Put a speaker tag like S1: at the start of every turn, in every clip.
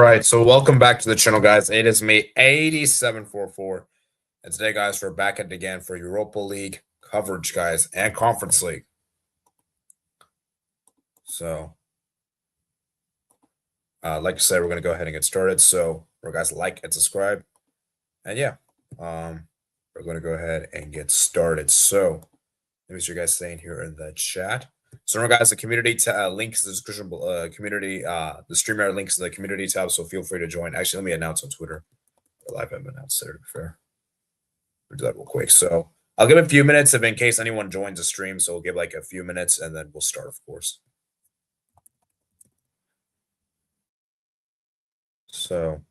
S1: right, so welcome back to the channel, guys. It is me, 8744. And today, guys, we're back at it again for Europa League coverage, guys, and Conference League. So, like I said, we're going to go ahead and get started. So, guys, like and subscribe. And yeah, we're going to go ahead and get started. So, let me see you guys saying here in the chat. So remember, guys, the community link is the description. The streamer link is the community tab. So feel free to join. Actually, let me announce on Twitter. Live have announced there. To be fair, we'll do that real quick. So I'll give it a few minutes in case anyone joins the stream. So we'll give like a few minutes and then we'll start, of course. So.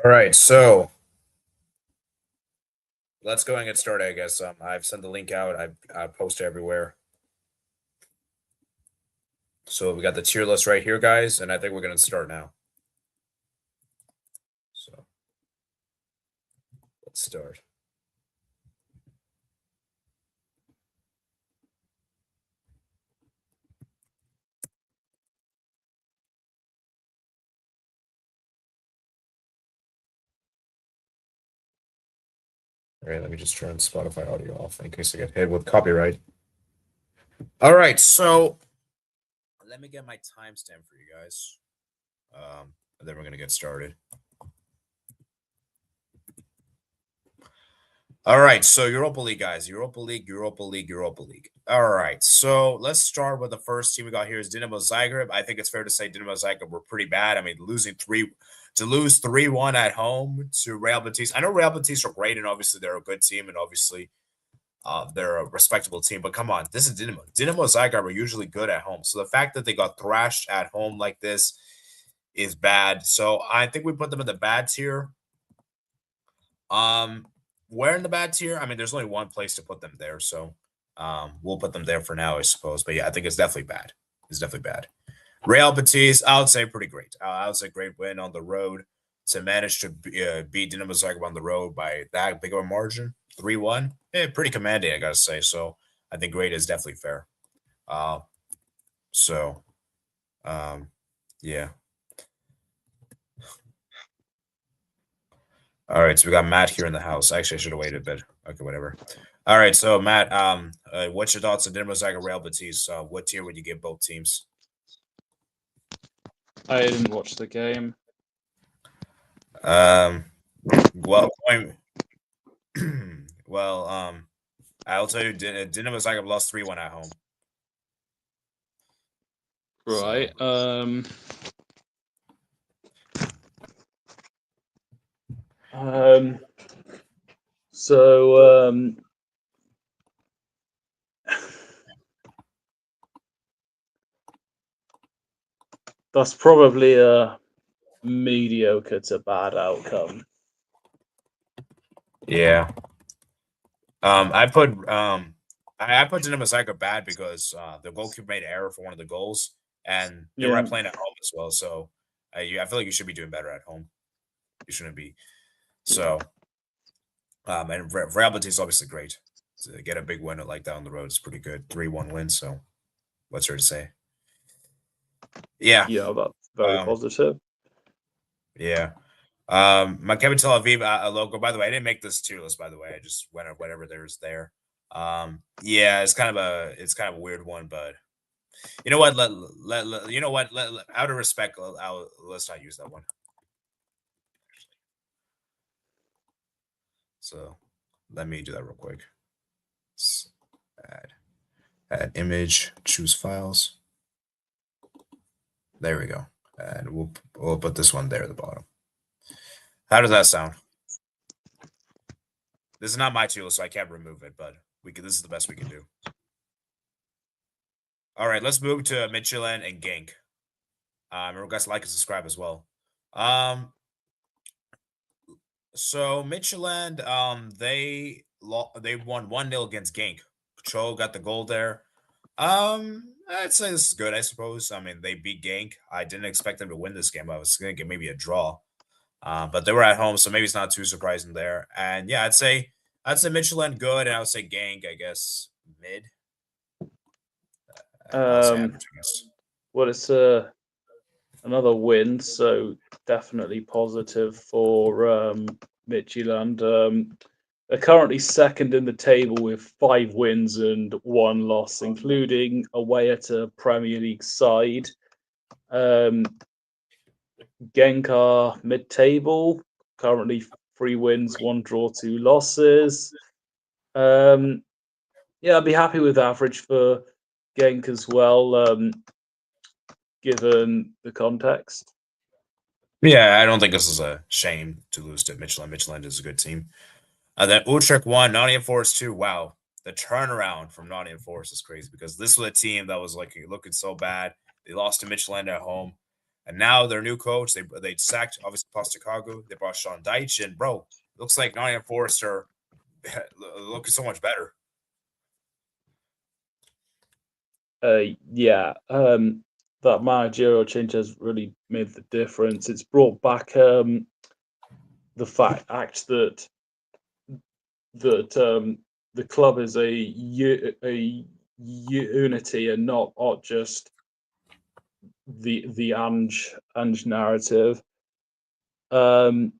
S1: All right, so let's go and get started, I guess. I've sent the link out. I posted everywhere. So we got the tier list right here, guys, and I think we're going to start now. So let's start. All right, let me just turn Spotify audio off in case I get hit with copyright. All right, so let me get my timestamp for you guys. And then we're going to get started. All right, so Europa League, guys. Europa League. All right, so let's start with the first team we got here is Dinamo Zagreb. I think it's fair to say Dinamo Zagreb were pretty bad. I mean, lose 3-1 at home to Real Betis. I know Real Betis are great, and obviously they're a good team, and obviously they're a respectable team. But come on, this is Dinamo. Dinamo Zagreb are usually good at home. So the fact that they got thrashed at home like this is bad. So I think we put them in the bad tier. Where in the bad tier? I mean, there's only one place to put them there, so we'll put them there for now, I suppose. But yeah, I think it's definitely bad. It's definitely bad. Real Betis, I would say pretty great. I would say great win on the road to manage to beat Dinamo Zagreb on the road by that big of a margin, 3-1. Pretty commanding, I gotta say. So I think great is definitely fair. Yeah. All right, so we got Matt here in the house. Actually, I should have waited a bit. Okay, whatever. All right, so Matt, what's your thoughts on Dinamo Zagreb, Real Betis? What tier would you give both teams?
S2: I didn't watch the game.
S1: Well, I'll tell you, Dinamo Zagreb lost 3-1 at home.
S2: Right. That's probably a mediocre to bad outcome.
S1: Yeah. I put I put Dinamo Zagreb bad because the goalkeeper made an error for one of the goals, and they were
S2: Yeah.
S1: playing at home as well. So I feel like you should be doing better at home. You shouldn't be. So and Real Betis is obviously great to get a big win like that on the road. It's pretty good, 3-1 win. So what's there to say? Yeah,
S2: Yeah, that's very
S1: um,
S2: positive.
S1: yeah. My Kevin Tel Aviv logo. By the way, I didn't make this tier list. By the way, I just went at whatever there's there. Yeah, it's kind of a weird one, but you know what? You know what? Out of respect, let's not use that one. So let me do that real quick. Add image, choose files. There we go, and we'll put this one there at the bottom. How does that sound? This is not my tool, so I can't remove it, but we can. This is the best we can do. All right, let's move to Michelin and Genk. Remember, guys, like and subscribe as well. So Michelin, they won 1-0 against Genk. Cho got the goal there. I'd say this is good, I suppose. I mean, they beat Genk. I didn't expect them to win this game. I was gonna get maybe a draw. But they were at home, so maybe it's not too surprising there. And yeah, I'd say Michelin good, and I would say Genk, I guess, mid. I'll say average, I guess.
S2: Well, it's another win, so definitely positive for Midtjylland. They're currently second in the table with 5 wins and 1 loss, including away at a Premier League side. Genk are mid-table, currently 3 wins, 1 draw, 2 losses. Yeah, I'd be happy with average for Genk as well, given the context.
S1: Yeah, I don't think this is a shame to lose to Michelin. Michelin is a good team. Then Utrecht won, Nottingham Forest 2. Wow. The turnaround from Nottingham Forest is crazy because this was a team that was like looking so bad. They lost to Michelin at home. And now their new coach, they sacked obviously Postecoglou. They brought Sean Dyche, and bro, looks like Nottingham Forest are looking so much better.
S2: Yeah, that managerial change has really made the difference. It's brought back the fact that the club is a unity and not just the Ange narrative. And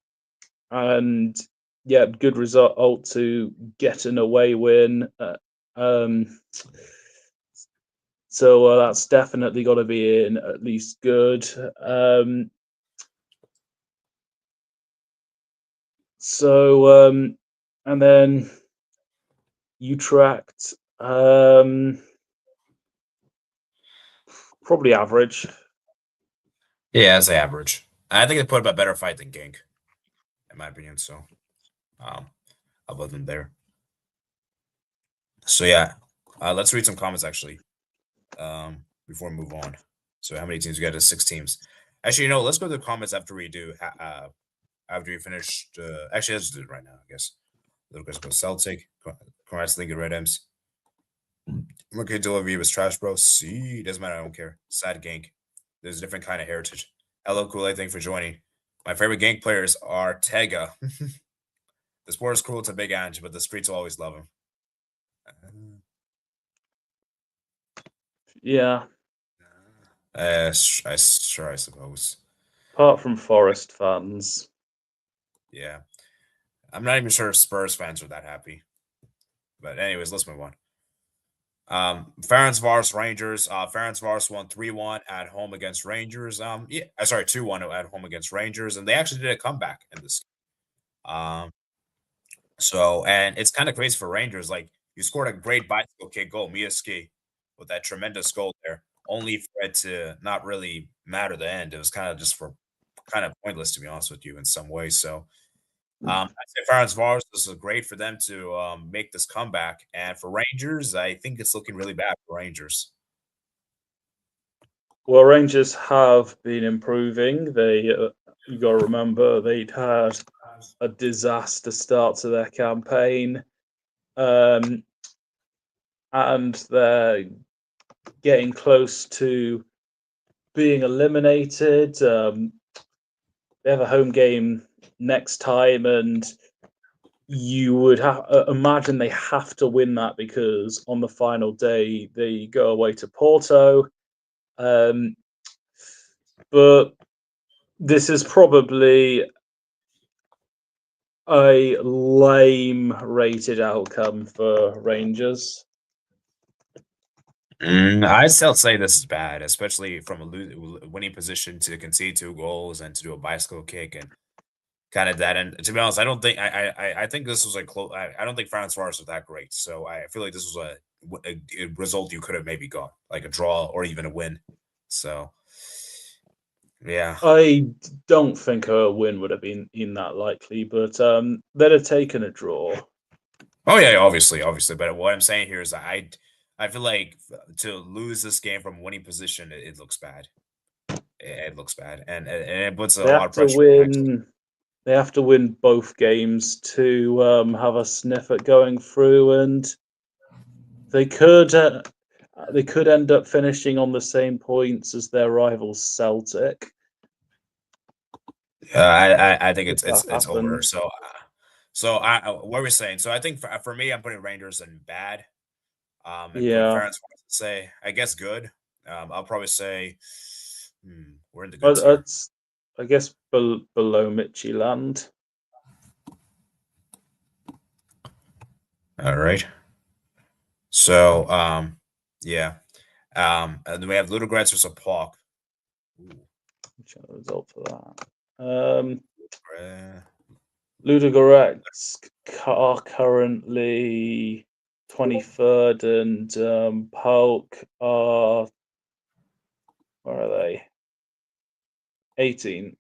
S2: yeah, good result to get an away win. So that's definitely got to be in at least good. And then Utrecht, probably average.
S1: Yeah, as average. I think they put up a better fight than Genk, in my opinion. So, I'll put them there. So yeah, let's read some comments actually. Before we move on. So how many teams we got? 6 teams. Actually, let's go to the comments after we do. After we finish. Actually, let's do it right now. I guess. Let's go Celtic. Congrats, League of Red M's. Okay, Tel Aviv was trash, bro. See, doesn't matter. I don't care. Sad Gank. There's a different kind of heritage. Hello, Kool-Aid. Thank you for joining. My favorite Gank players are Tega. The sport is cruel to Big Ange, but the streets will always love him.
S2: Yeah.
S1: I suppose.
S2: Apart from Forest fans.
S1: Yeah. I'm not even sure if Spurs fans are that happy. But anyways, let's move on. Ferencváros Rangers. Ferencváros won 3-1 at home against Rangers. Yeah, sorry, 2-1 at home against Rangers, and they actually did a comeback in this. So and it's kind of crazy for Rangers. Like you scored a great bicycle kick goal, Miaski, with that tremendous goal there, only for it to not really matter the end. It was kind of just for kind of pointless to be honest with you in some way. So I say Ferencváros, this is great for them to make this comeback, and for Rangers, I think it's looking really bad for Rangers.
S2: Well, Rangers have been improving. They you got to remember they'd had a disaster start to their campaign, and they're getting close to being eliminated. They have a home game next time, and you would imagine they have to win that because on the final day they go away to Porto. But this is probably a lame rated outcome for Rangers.
S1: I'd still say this is bad, especially from a winning position to concede 2 goals and to do a bicycle kick and kind of that. And to be honest, I don't think I think this was a close. I don't think France was that great. So I feel like this was a result you could have maybe got, like a draw or even a win. So yeah.
S2: I don't think a win would have been that likely, but they'd have taken a draw.
S1: Oh yeah, obviously. But what I'm saying here is I feel like to lose this game from winning position, it looks bad. It looks bad, and it puts a
S2: They
S1: lot
S2: have
S1: of
S2: to
S1: pressure on next.
S2: win. They have to win both games to have a sniff at going through, and they could end up finishing on the same points as their rivals Celtic
S1: I think
S2: if
S1: it's
S2: that
S1: it's over.
S2: happens.
S1: So I what we're saying. So I think for me, I'm putting Rangers in bad. And put
S2: Yeah,
S1: Ferentz say I guess good. I'll probably say we're in the
S2: but
S1: goods here.
S2: I guess below Midtjylland.
S1: All right. So yeah. And then we have Ludogorets versus Puck.
S2: Which are the result for that?
S1: Uh,
S2: Ludogorets are currently 23rd, and Pauk are, where are they? 18th.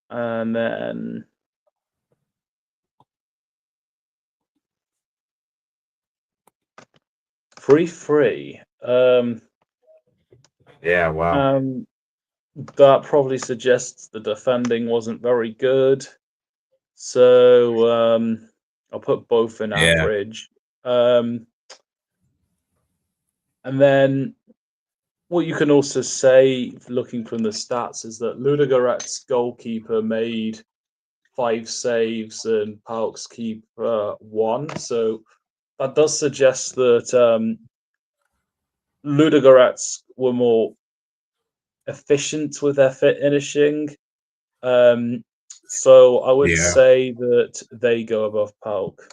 S2: And then 3-3.
S1: yeah. Wow.
S2: That probably suggests the defending wasn't very good. So I'll put both in
S1: Yeah.
S2: average. And then what you can also say, looking from the stats, is that Ludogorets' goalkeeper made 5 saves and Pauk's keeper 1. So that does suggest that Ludogorets were more efficient with their finishing. So I would
S1: Yeah.
S2: say that they go above Pauk.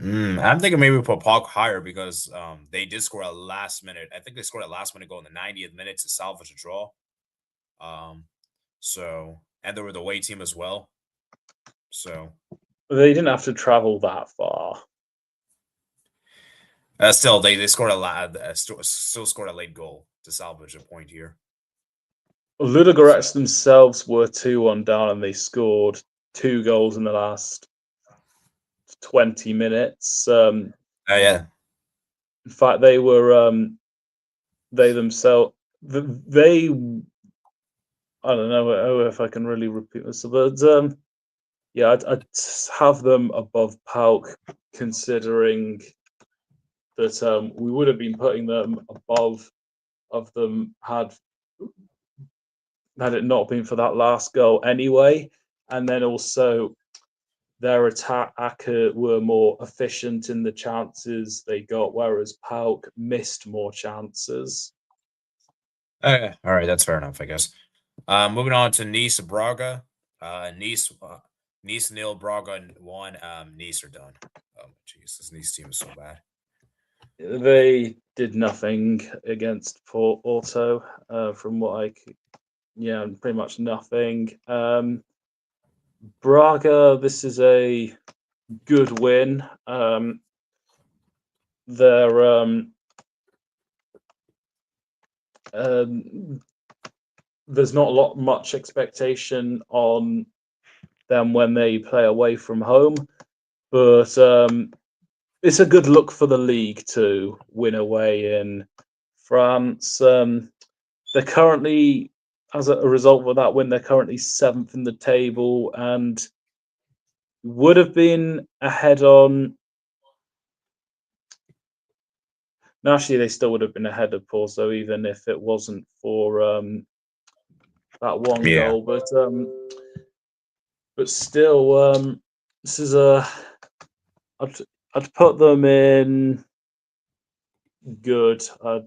S1: I'm thinking maybe we put Puck higher because they did score a last minute. I think they scored a last minute goal in the 90th minute to salvage a draw. Um, so and they were the away team as well. So
S2: They didn't have to travel that far.
S1: still they scored still scored a late goal to salvage a point here. So
S2: Ludogorets themselves were 2-1 down, and they scored 2 goals in the last 20 minutes.
S1: yeah.
S2: In fact, they themselves they I don't know if I can really repeat this, but yeah, I'd have them above Pauk, considering that we would have been putting them above of them had it not been for that last goal anyway. And then also their attack were more efficient in the chances they got, whereas Pauk missed more chances.
S1: Okay. All right, that's fair enough, I guess. Moving on to Nice Braga. Nice nil, Braga 1. Nice are done. Oh jeez, this Nice team is so bad.
S2: They did nothing against Porto, from what yeah, pretty much nothing. Braga, this is a good win. They're there's not much expectation on them when they play away from home, but it's a good look for the league to win away in France. They're currently, as a result of that win, they're currently 7th in the table and would have been ahead on. No, actually, they still would have been ahead of Porto, even if it wasn't for that one
S1: Yeah.
S2: goal. But still, this is a. I'd, I'd put them in good. I'd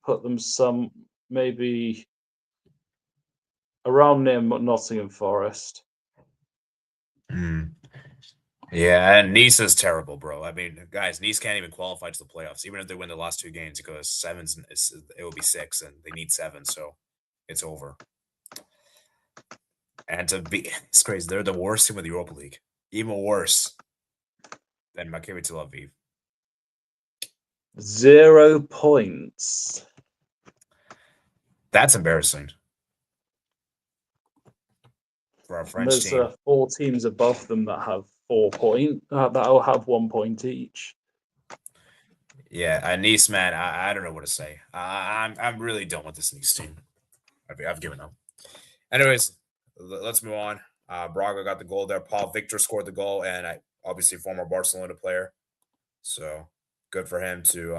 S2: put them some maybe around near Nottingham Forest.
S1: Mm. Yeah, and Nice is terrible, bro. I mean, guys, Nice can't even qualify to the playoffs. Even if they win the last 2 games, it goes sevens. It will be 6, and they need 7, so it's over. And to be, it's crazy. They're the worst team of the Europa League, even worse than Maccabi Tel Aviv.
S2: 0 points.
S1: That's embarrassing for our
S2: And
S1: French
S2: there's
S1: team.
S2: 4 teams above them that have 4 points. That'll have 1 point each.
S1: Yeah, Nice, man, I don't know what to say. I'm really done with this Nice team. I've given up. Anyways, let's move on. Braga got the goal there. Paul Victor scored the goal, and obviously former Barcelona player. So good for him to.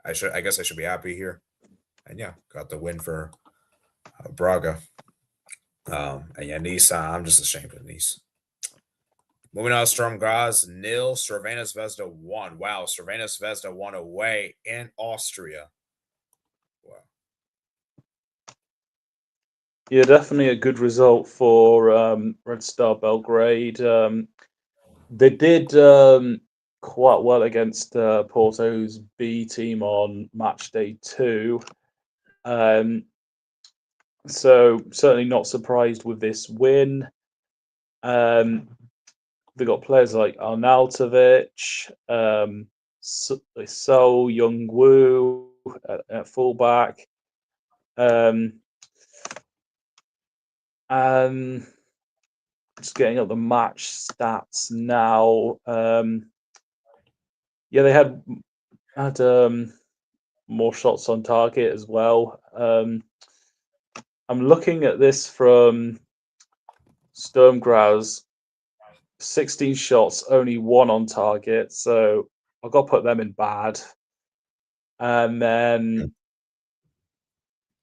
S1: I guess I should be happy here. And yeah, got the win for Braga. And yeah, Nice. I'm just ashamed of Nice. Moving on, Sturm Graz 0, Cervena Zvezda 1. Wow, Cervena Zvezda won away in Austria. Wow.
S2: Yeah, definitely a good result for Red Star Belgrade. They did quite well against Porto's B team on match day 2. So certainly not surprised with this win. They got players like Arnautovic, So Young Woo at fullback. And just getting up the match stats now. Yeah, they had more shots on target as well. I'm looking at this from Sturm Graz. 16 shots, only 1 on target, so I've got to put them in bad. And then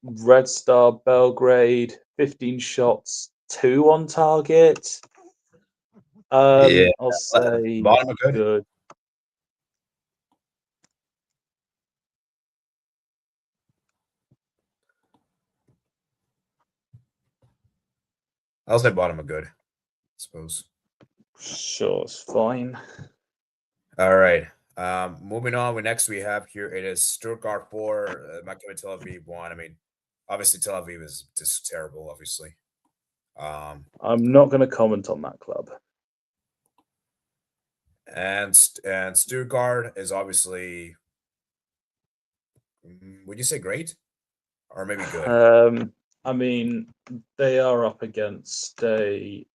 S2: Red Star Belgrade, 15 shots, 2 on target.
S1: Yeah,
S2: I'll say
S1: bottom of good.
S2: good.
S1: I'll say bottom of good, I suppose.
S2: Sure, it's fine.
S1: All right. Moving on. Next we have here it is Stuttgart 4, Maccabi Tel Aviv 1. I mean, obviously Tel Aviv is just terrible, obviously.
S2: I'm not going to comment on that club.
S1: And Stuttgart is obviously, would you say great or maybe good?
S2: I mean, they are up against a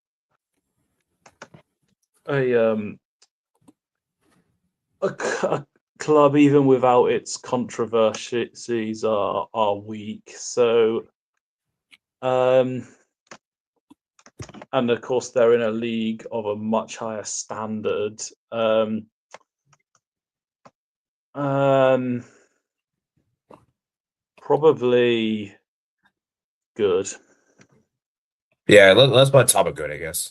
S2: club even without its controversies are weak. So, and of course they're in a league of a much higher standard. Probably good.
S1: Yeah, let's put top of good, I guess.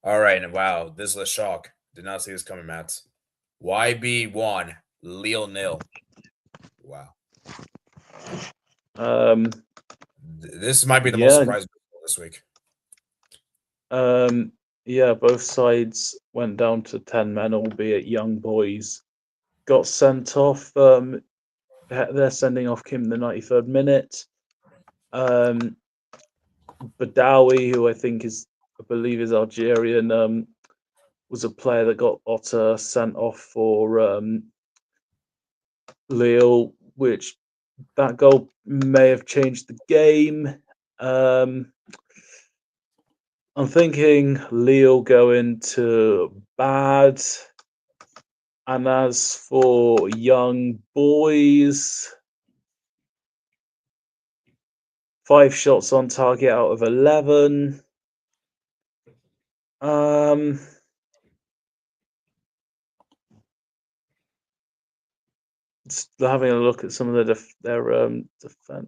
S1: All right, and wow, this is a shock. Did not see this coming, Matt. YB1, Lille 0. Wow. This might be the most
S2: Yeah,
S1: surprising this week.
S2: yeah. Both sides went down to 10 men, albeit young boys got sent off. They're sending off Kim in the 93rd minute. Badawi, who I believe is Algerian, was a player that got Otter sent off for Lille, which that goal may have changed the game. I'm thinking Lille going to bad. And as for young boys, 5 shots on target out of 11. Just having a look at some of their defense.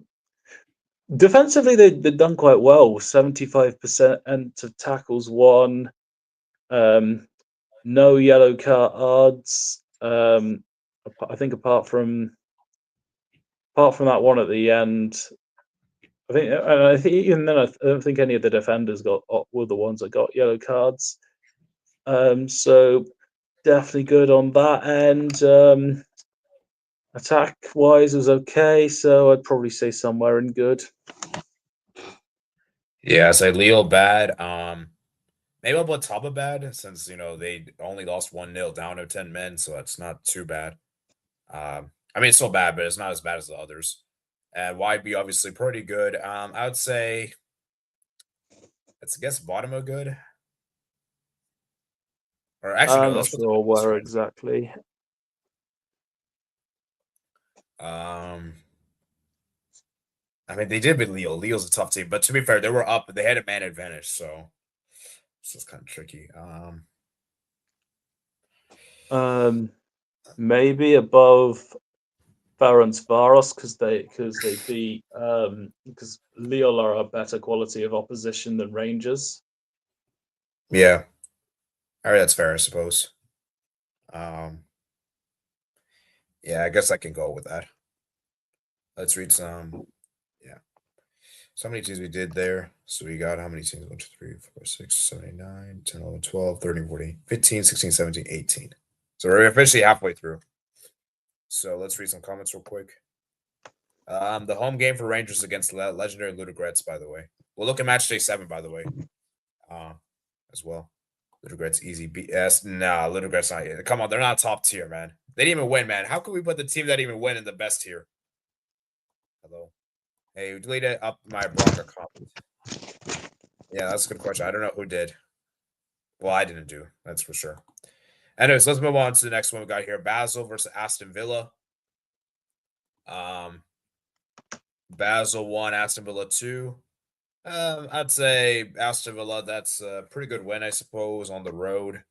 S2: Defensively, they've done quite well. 75% of tackles won. No yellow cards. I think apart from that one at the end, I think even then I don't think any of the defenders were the ones that got yellow cards. So definitely good on that end. Attack wise was okay, so I'd probably say somewhere in good.
S1: Yeah, I say Leo bad. Maybe I'll put Taba bad since they only lost 1-0 down to 10 men, so it's not too bad. I mean it's still bad, but it's not as bad as the others. And YB obviously pretty good. I would say let's guess bottom of good. Or actually no,
S2: I'm not
S1: let's put them
S2: sure
S1: in this
S2: where
S1: right.
S2: exactly.
S1: I mean they did beat Leo. Leo's a tough team, but to be fair, they were up, but they had a man advantage, so this is kind of tricky.
S2: Maybe above Ferencvaros because they beat because Lille are a better quality of opposition than Rangers.
S1: Yeah. All right, that's fair, I suppose. Um, yeah, I guess I can go with that. Let's read some. Yeah. So how many teams we did there? So we got how many teams? 1, 2, 3, 4, 6, 7, 8, 9, 10, 11, 12, 13, 14, 15, 16, 17, 18. So we're officially halfway through. So let's read some comments real quick. The home game for Rangers against legendary Ludogorets, by the way. We'll look at match day 7, by the way, as well. Ludogorets easy BS. Nah, Ludogorets not. Come on, they're not top tier, man. They didn't even win, man. How could we put the team that even win in the best tier? Hello. Hey, delete it up my Bronca comment. Yeah, that's a good question. I don't know who did. Well, I didn't do. That's for sure. Anyways, let's move on to the next one we got here. Basel versus Aston Villa. Basel 1, Aston Villa 2. I'd say Aston Villa, that's a pretty good win, I suppose, on the road.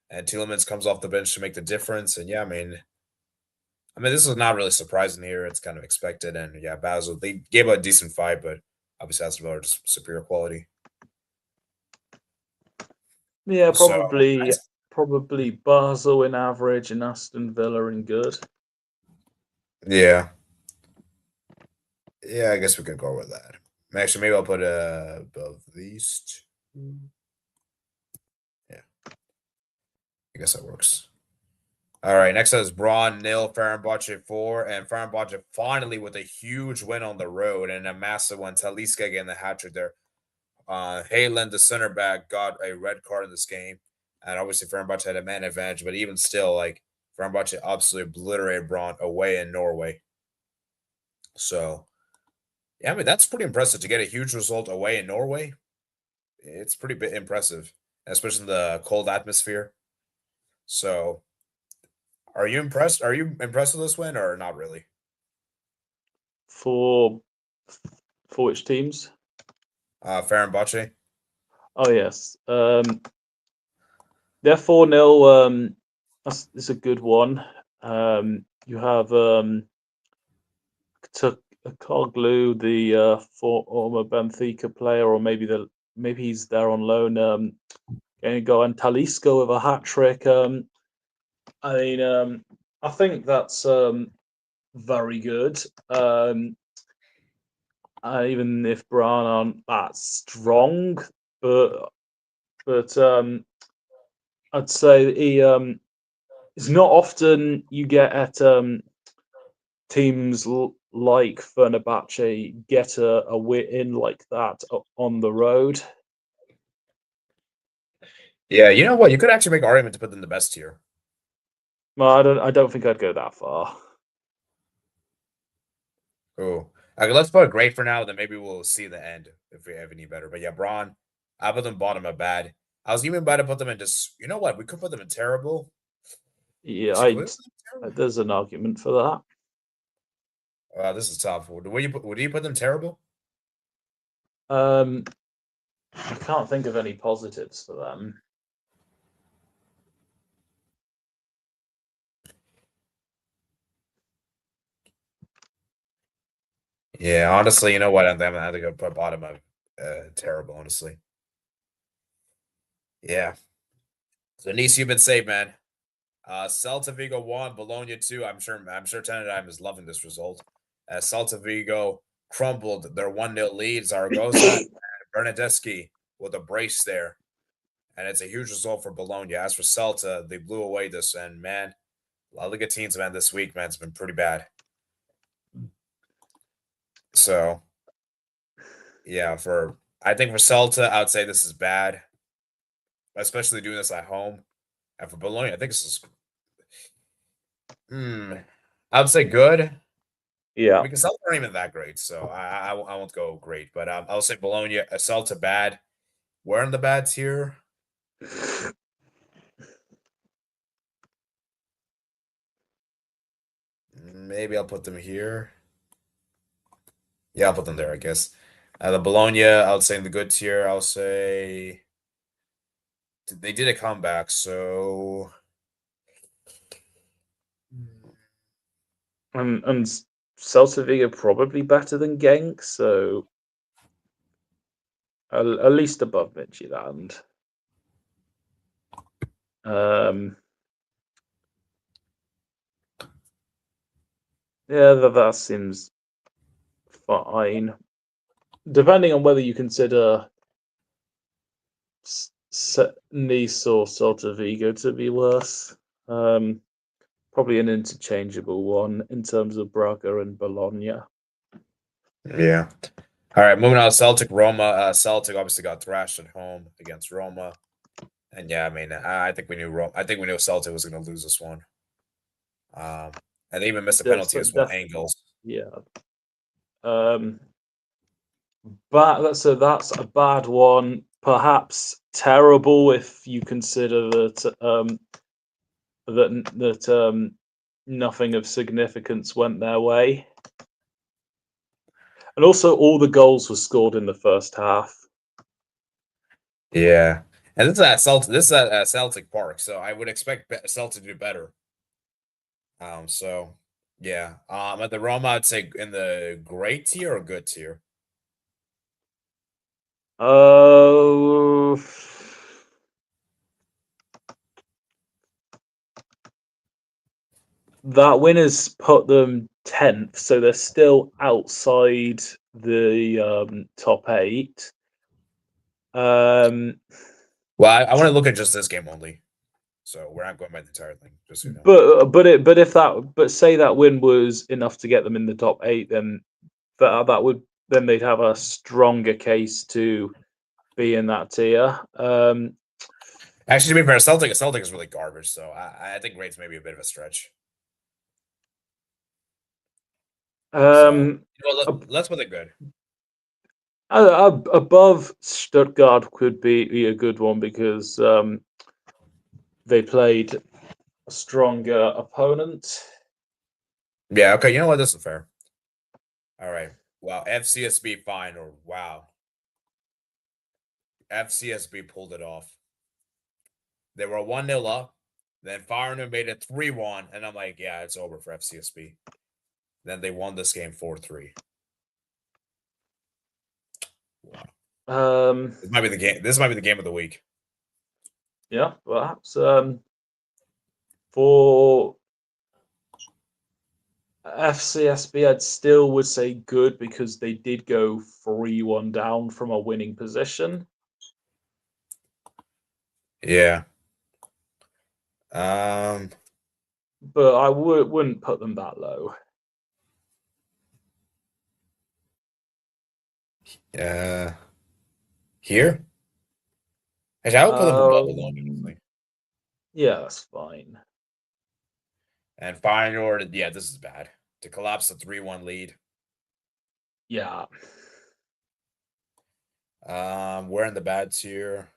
S1: And Tielemans comes off the bench to make the difference. And yeah, I mean, this is not really surprising here. It's kind of expected. And yeah, Basel, they gave a decent fight, but obviously Aston Villa are just superior quality.
S2: Yeah,
S1: So
S2: probably Basel in average and Aston Villa in good.
S1: yeah. Yeah, I guess we can go with that. Actually, maybe I'll put above these two. Yeah. I guess that works. All right, next up is Braun 0, Fenerbahce 4, and Fenerbahce finally with a huge win on the road and a massive one. Talisca getting the hat trick there. Haaland, the center back, got a red card in this game, and obviously Fenerbahce had a man advantage, but even still, like Fenerbahce absolutely obliterated Braun away in Norway. So, yeah, I mean that's pretty impressive to get a huge result away in Norway. It's pretty impressive, especially in the cold atmosphere. So, are you impressed? Are you impressed with this win or not really?
S2: For which teams?
S1: Fenerbahce.
S2: Oh yes. They're 4-0. That's a good one. You have Koglu, the former Benfica player, or maybe he's there on loan. Going to go and Talisca with a hat trick. I think that's very good. Even if Brown aren't that strong, but I'd say he it's not often you get at teams like Fenerbahce get a win like that on the road.
S1: Yeah, you know what? You could actually make an argument to put them in the best tier.
S2: Well, I don't think I'd go that far.
S1: Oh, okay. Let's put a great for now. Then maybe we'll see the end if we have any better. But yeah, Braun. I put them bottom of bad. I was even about to put them in just. You know what? We could put them in terrible.
S2: Yeah,
S1: Actually, could we put them in terrible?
S2: there's an argument for that.
S1: This is tough. Would you put them terrible?
S2: I can't think of any positives for them.
S1: Yeah, honestly, you know what? I'm gonna have to go put bottom of terrible. Honestly, yeah. So Nice, you've been saved, man. Celta Vigo 1, Bologna 2. I'm sure Tenenheim is loving this result. Celta Vigo crumbled their 1-0 lead. Zaragoza and Bernadeschi with a brace there. And it's a huge result for Bologna. As for Celta, they blew away this, and man, La Liga teams, man, this week, man, it's been pretty bad. So yeah, I think for Celta, I would say this is bad, especially doing this at home. And for Bologna, I think this is I would say good.
S2: Yeah.
S1: Because Celta aren't even that great, so I won't go great, but I'll say Bologna, Celta bad. We're in the bad tier. Maybe I'll put them here. Yeah, I'll put them there, I guess. The Bologna, I would say in the good tier. I'll say they did a comeback, so
S2: And Celta Vigo probably better than Genk, so at least above Midtjylland. Yeah, that seems fine. Depending on whether you consider Nice or Celta Vigo to be worse. Probably an interchangeable one in terms of Braga and Bologna.
S1: yeah. All right, moving on. Celtic Roma. Celtic obviously got thrashed at home against Roma, and yeah, I mean, I think we knew Roma. I think we knew Celtic was going to lose this one. And they even missed a penalty as well. Angles.
S2: Yeah. But so that's a bad one. Perhaps terrible if you consider that nothing of significance went their way, and also all the goals were scored in the first half.
S1: Yeah, and this is at Celtic. This is at Celtic Park, so I would expect Celtic to do better. So yeah. At the Roma, I'd say in the great tier or good tier.
S2: Oh, that win has put them 10th, so they're still outside the top 8.
S1: Well, I want to look at just this game only, so we're not going by the entire thing. Just so you know.
S2: But say that win was enough to get them in the top 8, then then they'd have a stronger case to be in that tier.
S1: Actually, to be fair, Celtic is really garbage, so I think great's maybe a bit of a stretch. So, let's put it good.
S2: Above Stuttgart could be a good one because they played a stronger opponent.
S1: Yeah. Okay. You know what? This is fair. All right. Wow. FCSB fine or wow. FCSB pulled it off. They were 1-0 up. Then Feyenoord made it 3-1, and I'm like, yeah, it's over for FCSB. Then they won this game 4-3.
S2: Wow.
S1: This might be the game. This might be the game of the week.
S2: Yeah, perhaps. For FCSB, I'd still would say good because they did go 3-1 down from a winning position.
S1: Yeah.
S2: But I wouldn't put them that low.
S1: Here? Actually, I would put them above Bologna.
S2: Yeah, that's fine.
S1: And Feyenoord, yeah, this is bad. To collapse the 3-1 lead.
S2: Yeah.
S1: We're in the bad tier.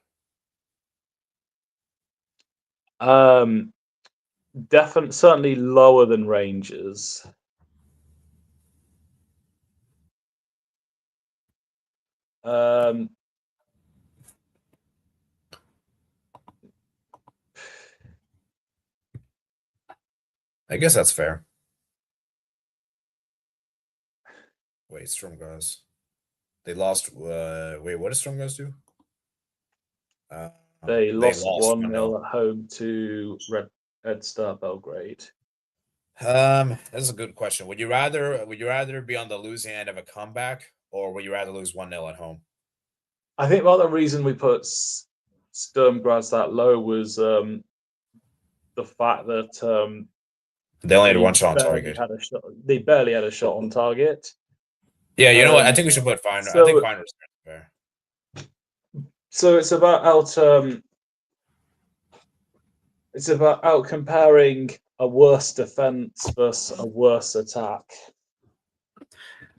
S2: Definitely, certainly lower than Rangers. Um,
S1: I guess that's fair. Wait, Storm guys. They lost. Wait, what did Storm guys do?
S2: they
S1: They
S2: lost
S1: lost
S2: 1-0
S1: 1-0.
S2: at home to Red Star Belgrade.
S1: That's a good question. Would you rather be on the losing end of a comeback, or would you rather lose 1-0 at home?
S2: I think the reason we put Sturm Graz that low was the fact that
S1: They only had
S2: they
S1: one shot on
S2: barely
S1: target.
S2: had a shot. They barely had a shot on target.
S1: Yeah, you know what? I
S2: Um,
S1: think we should put Fine. I think
S2: so
S1: Fine was fair.
S2: so it's about out comparing a worse defense versus a worse attack.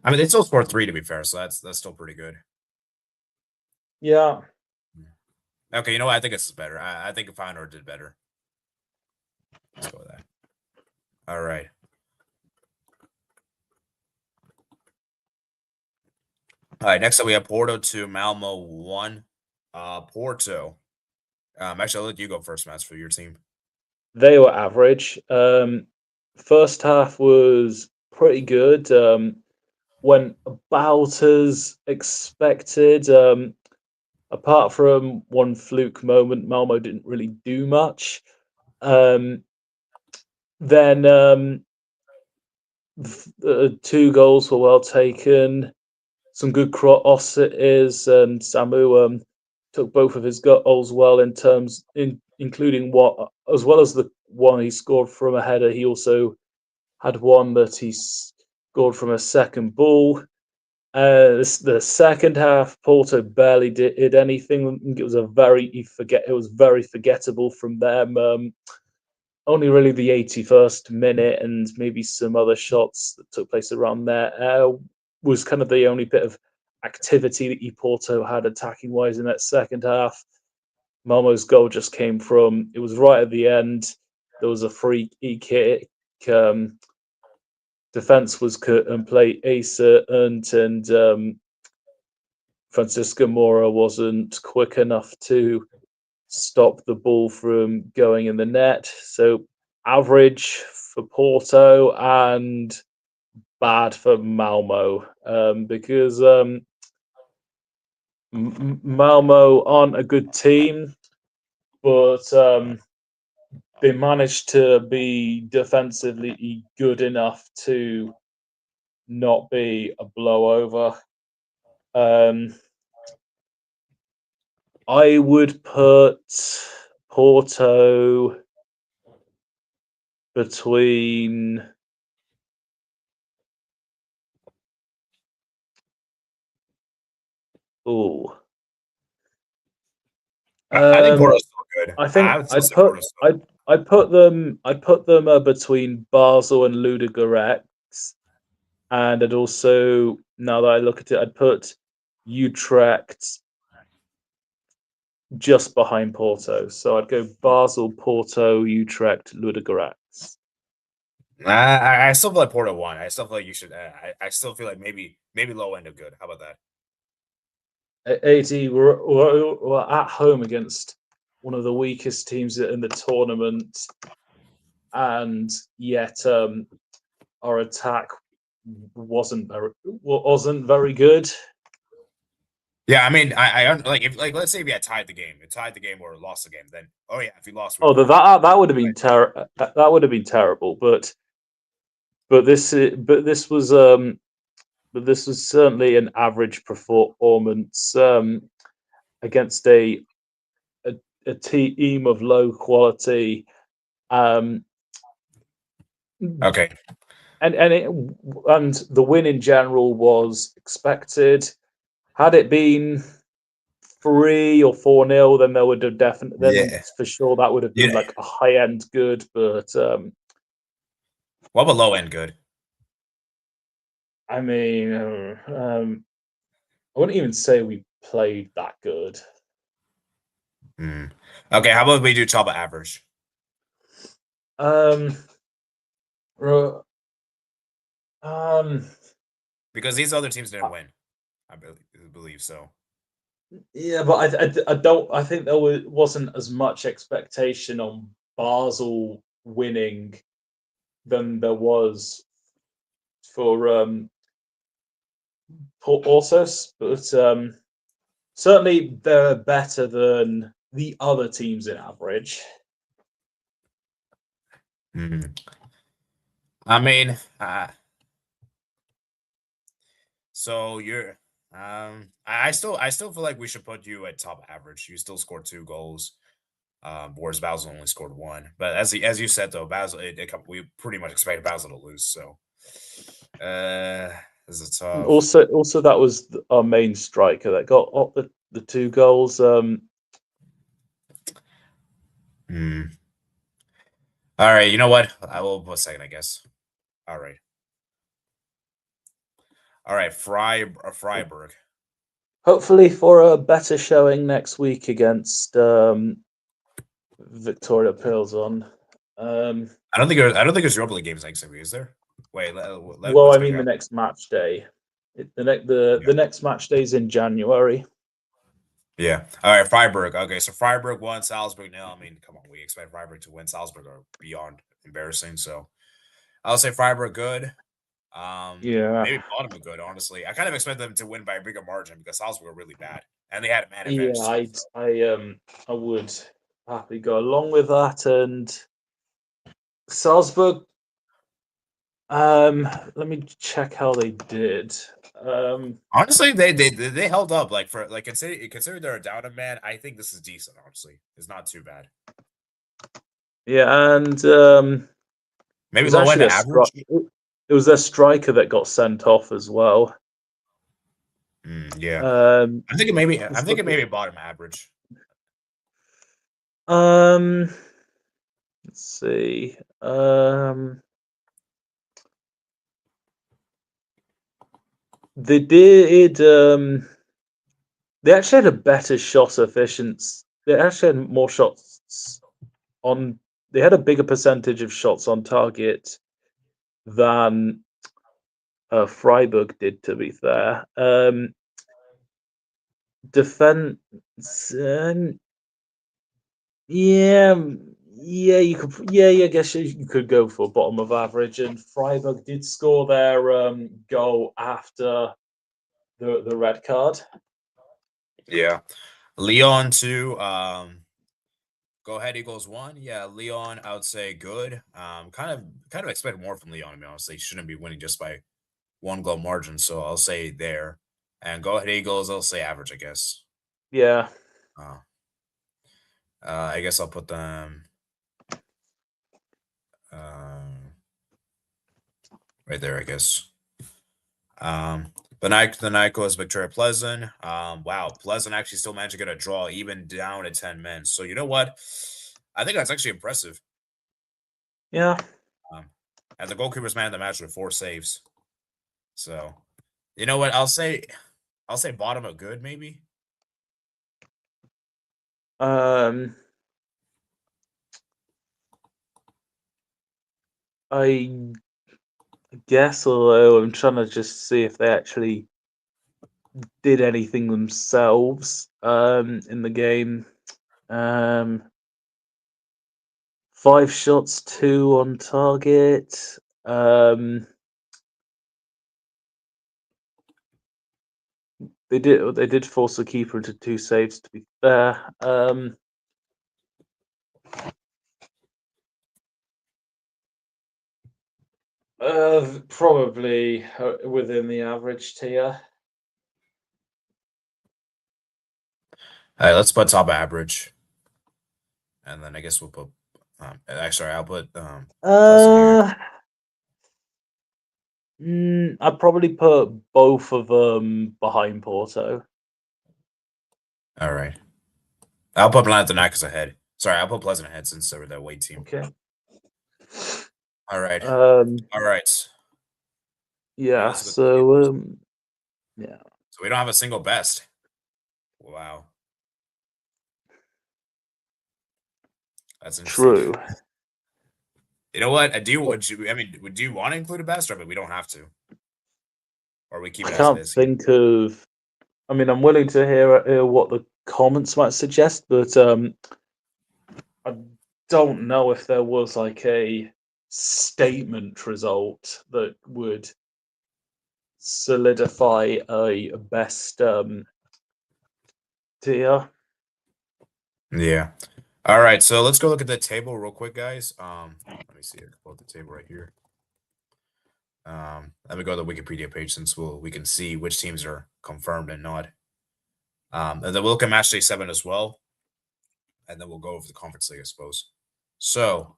S1: I mean, they still scored 3 to be fair, so that's still pretty good.
S2: Yeah.
S1: Okay, you know what? I think this is better. I think Feyenoord did better. Let's go with that. All right. All right. Next up, we have Porto 2, Malmo 1. Porto. Actually, I'll let you go first, Matt, for your team.
S2: They were average. First half was pretty good. Went about as expected. Apart from one fluke moment, Malmo didn't really do much. Then 2 goals were well taken. Some good crosses, and Samu took both of his goals well including what, as well as the one he scored from a header. He also had one that he scored from a second ball. The second half, Porto barely did anything. It was It was very forgettable from them. Only really the 81st minute and maybe some other shots that took place around there was kind of the only bit of activity that Porto had attacking wise in that second half. Malmo's goal just came from, it was right at the end. There was a free kick. Defense was cut and play Asa and Francisco Mora wasn't quick enough to stop the ball from going in the net. So average for Porto and bad for Malmo because Malmo aren't a good team, but they managed to be defensively good enough to not be a blowover. I would put Porto between oh
S1: I think Porto's still good.
S2: I
S1: I
S2: think
S1: would still say Porto's still good.
S2: I'd put them between Basel and Ludogorets, and I'd also, now that I look at it, I'd put Utrecht just behind Porto. So I'd go Basel, Porto, Utrecht, Ludogorets.
S1: I still feel like Porto won. I still feel like you should. I still feel like maybe low end of good. How about that?
S2: 80 were at home against one of the weakest teams in the tournament, and yet our attack wasn't very good.
S1: Yeah, I mean, I like if let's say we had tied the game or lost the game, then yeah, if we lost, we
S2: Oh,
S1: won.
S2: that would have been that would have been terrible. But this was certainly an average performance against a team of low quality. Um,
S1: Okay.
S2: And the win in general was expected. Had it been 3 or 4-0, then there would have definitely, then
S1: Yeah.
S2: for sure that would have been
S1: Yeah.
S2: like a high end good. But
S1: What about low end good?
S2: I mean, I wouldn't even say we played that good.
S1: Okay, how about we do top of average?
S2: Um, ro- um,
S1: Because these other teams didn't win. I believe so.
S2: yeah, but I don't. I think there wasn't as much expectation on Basel winning than there was for Portos, but certainly they're better than the other teams in average.
S1: I mean, so you're I still feel like we should put you at top average. You still scored 2 goals. Whereas Basel only scored 1. But as you said though, Basel we pretty much expected Basel to lose. So this is
S2: And
S1: tough.
S2: also that was our main striker that got the 2 goals.
S1: All right, you know what? I will put second, I guess. All right. All right, Freiburg.
S2: Hopefully for a better showing next week against Victoria Pilsen.
S1: I don't think there's Europa League games next week, is there? Wait,
S2: Well,
S1: let's
S2: I
S1: make
S2: mean the
S1: out.
S2: next match day.
S1: Yeah.
S2: The next match day is in January.
S1: Yeah. All right, Freiburg. Okay, so Freiburg won, Salzburg nil. I mean, come on, we expect Freiburg to win. Salzburg are beyond embarrassing. So I'll say Freiburg good.
S2: Yeah,
S1: Maybe bottom of good, honestly. I kind of expect them to win by a bigger margin because Salzburg are really bad. And they had a man
S2: yeah.
S1: advantage too. So.
S2: I would happily go along with that. And Salzburg. Let me check how they did.
S1: Honestly, they held up for considering they're a down man. I think this is decent. Honestly, it's not too bad.
S2: Yeah, and it
S1: Maybe
S2: was
S1: low end
S2: actually
S1: average.
S2: it was their striker that got sent off as well.
S1: Yeah, I'm
S2: Let's
S1: thinking
S2: look at
S1: maybe bottom average.
S2: um. Let's see. They did. They actually had a better shot efficiency. They actually had more shots on. They had a bigger percentage of shots on target than Freiburg did. To be fair, defense. Yeah, yeah, you could. Yeah, I guess you could go for bottom of average. And Freiburg did score their goal after the red card.
S1: Yeah, Leon 2. Go ahead Eagles 1. Yeah, Leon. I would say good. Kind of expect more from Leon. To be honest, they shouldn't be winning just by 1 goal margin. So I'll say there. And go ahead Eagles. I'll say average. I guess.
S2: Yeah.
S1: Uh, I guess I'll put them um, right there. I guess. The Nyko is Victoria Pleasant. Wow, Pleasant actually still managed to get a draw even down to 10 men. So you know what? I think that's actually impressive.
S2: Yeah.
S1: Um, and the goalkeeper's man of the match with 4 saves. So you know what? I'll say bottom of good, maybe.
S2: Um, I guess, although I'm trying to just see if they actually did anything themselves in the game. Um, 5 shots, 2 on target. They did force the keeper into 2 saves. To be fair, probably within the average tier.
S1: All right, let's put top average, and then I guess we'll put. Actually, I'll put Pleasant here.
S2: Uh, I'd probably put both of them behind Porto.
S1: All right, I'll put Panathinaikos ahead. Sorry, I'll put Pleasant ahead since they were that weight team.
S2: Okay.
S1: All right,
S2: Um,
S1: all right.
S2: yeah.
S1: Let's go.
S2: Yeah.
S1: So we don't have a single best. Wow. That's interesting.
S2: True.
S1: You know what? Do you want to include a best? Or I mean, we don't have to, or we keep
S2: I
S1: it as it
S2: can't
S1: is here.
S2: think of. I mean, I'm willing to hear what the comments might suggest, but I don't know if there was like a statement result that would solidify a best tier.
S1: Yeah. All right. So let's go look at the table real quick, guys. Let me see. I can pull up the table right here. Let me go to the Wikipedia page since we can see which teams are confirmed and not. And then we'll look at match day 7 as well. And then we'll go over the conference league, I suppose. So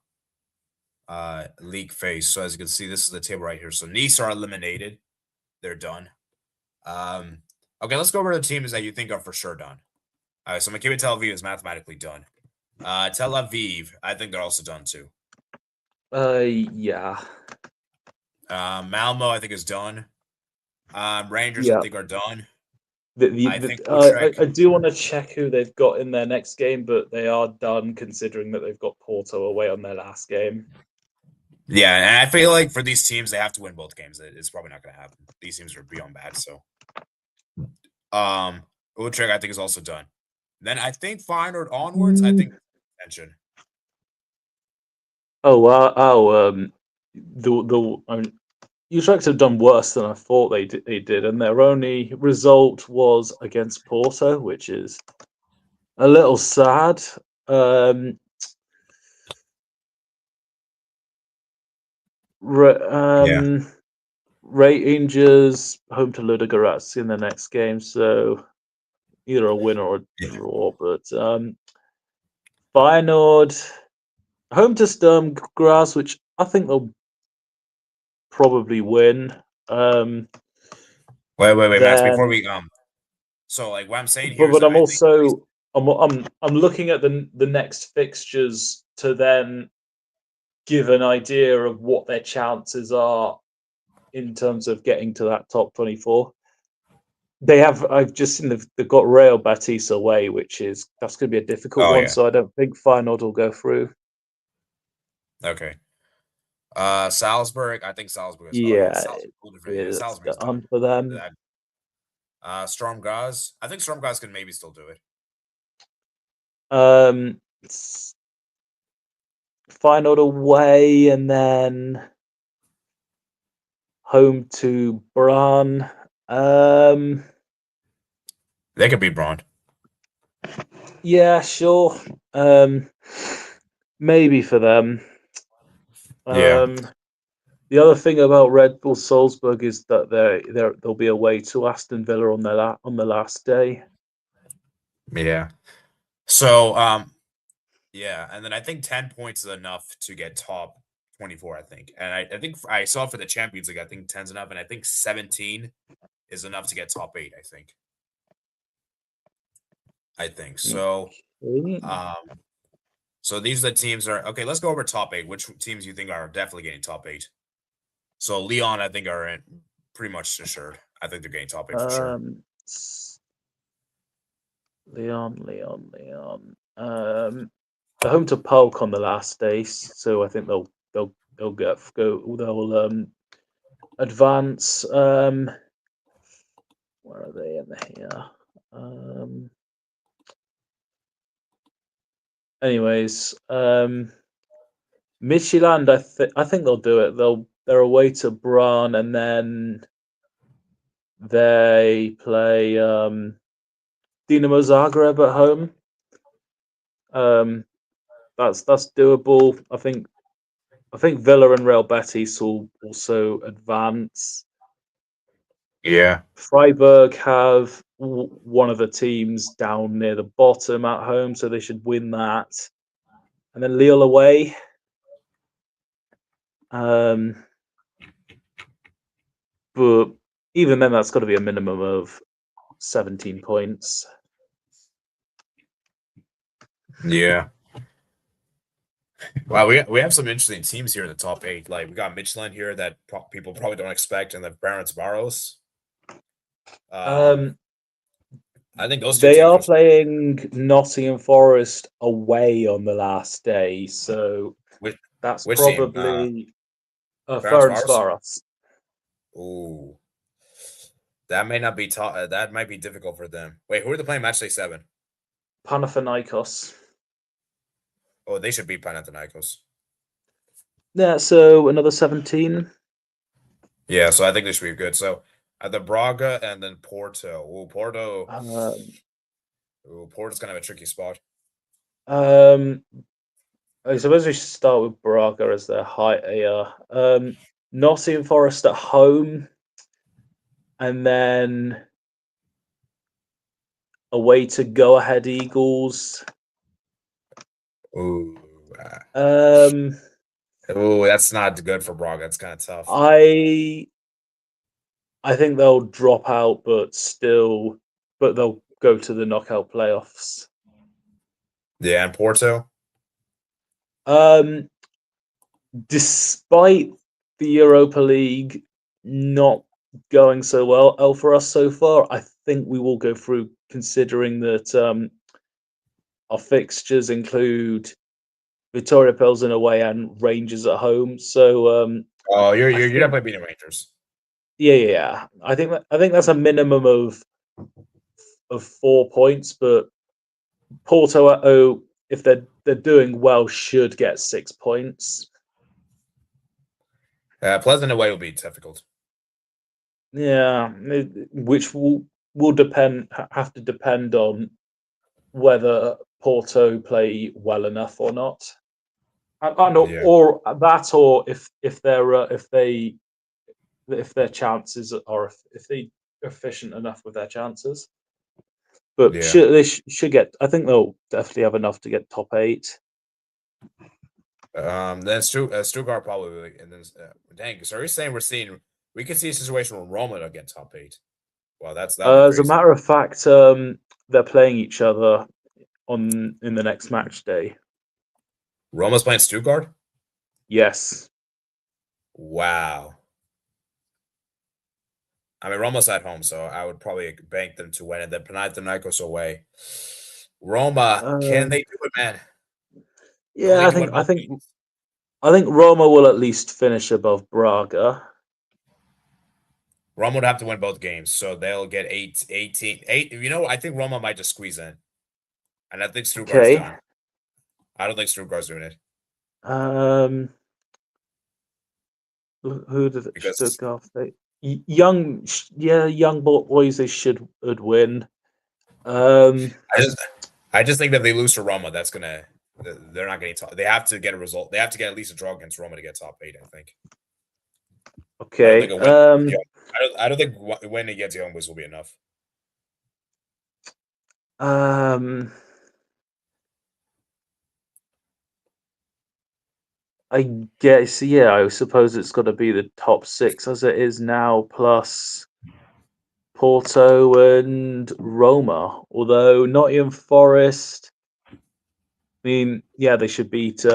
S1: league phase. So as you can see, this is the table right here. So Nice are eliminated. They're done. Okay, let's go over the teams that you think are for sure done. All right, so Maccabi Tel Aviv is mathematically done. Tel Aviv, I think they're also done too.
S2: Yeah.
S1: Malmo, I think is done. Rangers, I
S2: Yeah.
S1: think are done.
S2: I do want to check who they've got in their next game, but they are done considering that they've got Porto away on their last game.
S1: Yeah, and I feel like for these teams, they have to win both games. It's probably not going to happen. These teams are beyond bad. So, Utrecht, I think is also done. Then I think Feyenoord onwards, I think attention.
S2: Oh wow! Utrecht have done worse than I thought they did, and their only result was against Porto, which is a little sad.
S1: Yeah.
S2: Rangers home to Ludogorets in the next game, so either a win or a
S1: Yeah.
S2: draw. But Feyenoord home to Sturm Graz, which I think they'll probably win.
S1: Wait, Max. Before
S2: Then,
S1: we so like what I'm saying here is
S2: but
S1: that
S2: I'm
S1: I think
S2: also I'm looking at the next fixtures to then give an idea of what their chances are in terms of getting to that top 24. I've just seen they've got Real Betis away, that's going to be a difficult
S1: oh
S2: one.
S1: yeah.
S2: So I don't think Feyenoord will go through.
S1: Okay. Salzburg, I think Salzburg is
S2: Yeah,
S1: Salzburg, yeah,
S2: it's
S1: Salzburg is done.
S2: done for them.
S1: Storm Graz, I think Storm Graz can maybe still do it.
S2: Feyenoord away and then home to Brann.
S1: They could beat Braun.
S2: Yeah, sure. Maybe for them.
S1: Yeah.
S2: The other thing about Red Bull Salzburg is that they'll be away to Aston Villa on the last day.
S1: Yeah. So yeah, and then I think 10 points is enough to get top 24, I think. And I think I saw for the Champions League, I think 10's enough, and I think 17 is enough to get top 8, I think. So. So these are the teams that are okay. Let's go over top 8. Which teams you think are definitely getting top 8? So Leon, I think, are pretty much assured. I think they're getting top 8 for sure.
S2: Leon. They're home to Polk on the last day, so I think they'll advance. Where are they in here? Anyways, Midtjylland, I think they'll do it. They're away to Brann, and then they play Dinamo Zagreb at home. That's doable. I think Villa and Real Betis will also advance.
S1: Yeah.
S2: Freiburg have one of the teams down near the bottom at home, so they should win that. And then Lille away. But even then, that's got to be a minimum of 17 points.
S1: Yeah. Wow, we have some interesting teams here in the top 8. Like we got Michelin here that people probably don't expect, and the Barons Barros. I think those two
S2: They
S1: teams
S2: are
S1: are.
S2: playing Nottingham Forest away on the last day, so
S1: Which
S2: that's
S1: which team?
S2: probably
S1: Ferencvaros.
S2: Ferencvaros.
S1: Ooh, that may not be that might be difficult for them. Wait, who are they playing match day 7?
S2: Panathinaikos.
S1: Oh, they should beat Panathinaikos.
S2: Yeah, so another 17.
S1: Yeah, so I think they should be good. So the Braga and then Porto. Oh, Porto.
S2: Um,
S1: Ooh, Porto's kind of a tricky spot.
S2: um, I suppose we should start with Braga as their height AR. Nottingham Forest at home, and then away to Go Ahead Eagles.
S1: Ooh,
S2: Um,
S1: ooh, that's not good for Braga. It's kind of tough.
S2: I I think they'll drop out, but they'll go to the knockout playoffs.
S1: Yeah, and Porto.
S2: Um, Despite the Europa League not going so well for us so far, I think we will go through, considering that our fixtures include Victoria Pilsen away and Rangers at home. So
S1: Oh, you're
S2: I
S1: you're
S2: think,
S1: definitely beating Rangers.
S2: yeah. I think that's a minimum of 4 points, but Porto at O, if they're doing well, should get 6 points.
S1: Pleasant away will be difficult.
S2: Yeah, which will have to depend on whether Porto play well enough or not. I know,
S1: Yeah,
S2: or that, or if they're if their chances are, if they are efficient enough with their chances. But
S1: yeah.
S2: should get. I think they'll definitely have enough to get top 8.
S1: Then Stuttgart probably, and then dang. So you're saying we could see a situation where Roma will get top 8? Wow, that'd be
S2: As a
S1: crazy.
S2: matter of fact, they're playing each other in the next match day.
S1: Roma's playing Stuttgart.
S2: Yes.
S1: Wow. I mean, Roma's at home, so I would probably bank them to win, and then Panathinaikos away. Roma, can they
S2: Um,
S1: do it, man? They only
S2: yeah,
S1: need to win
S2: I
S1: both
S2: think
S1: games.
S2: I think Roma will at least finish above Braga.
S1: Roma would have to win both games, so they'll get 8. You know, I think Roma might just squeeze in, and I think Stuttgart's
S2: Okay.
S1: done. I don't think Stuttgart's doing it
S2: Um, who did
S1: because
S2: Stuttgart play? Young, yeah, young boys. They should would win. Um,
S1: I just I just think that they lose to Roma, that's gonna they're not getting top. They have to get a result. They have to get at least a draw against Roma to get top 8. I think. I don't think
S2: okay.
S1: a win. Yeah, I don't think win against Young Boys will be enough.
S2: Um, I guess, yeah. I suppose it's got to be the top 6 as it is now, plus Porto and Roma. Although Nottingham Forest, I mean, yeah, they should beat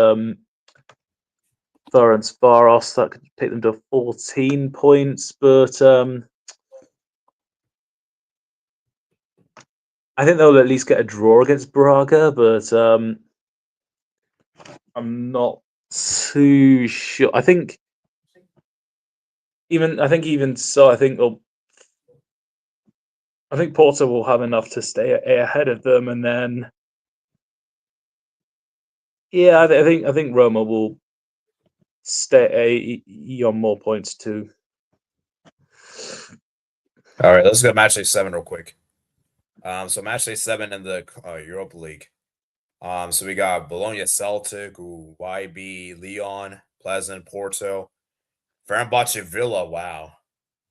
S2: Ferencvaros. That could take them to 14 points, but I think they'll at least get a draw against Braga. But I'm not too sure. Even so, I think Porto will have enough to stay ahead of them, and then yeah, I think Roma will stay on more points too.
S1: All right, let's go match day 7 real quick. So match day 7 in the Europa League. So we got Bologna, Celtic, YB, Leon, Pleasant, Porto, Fenerbahce, Villa. Wow,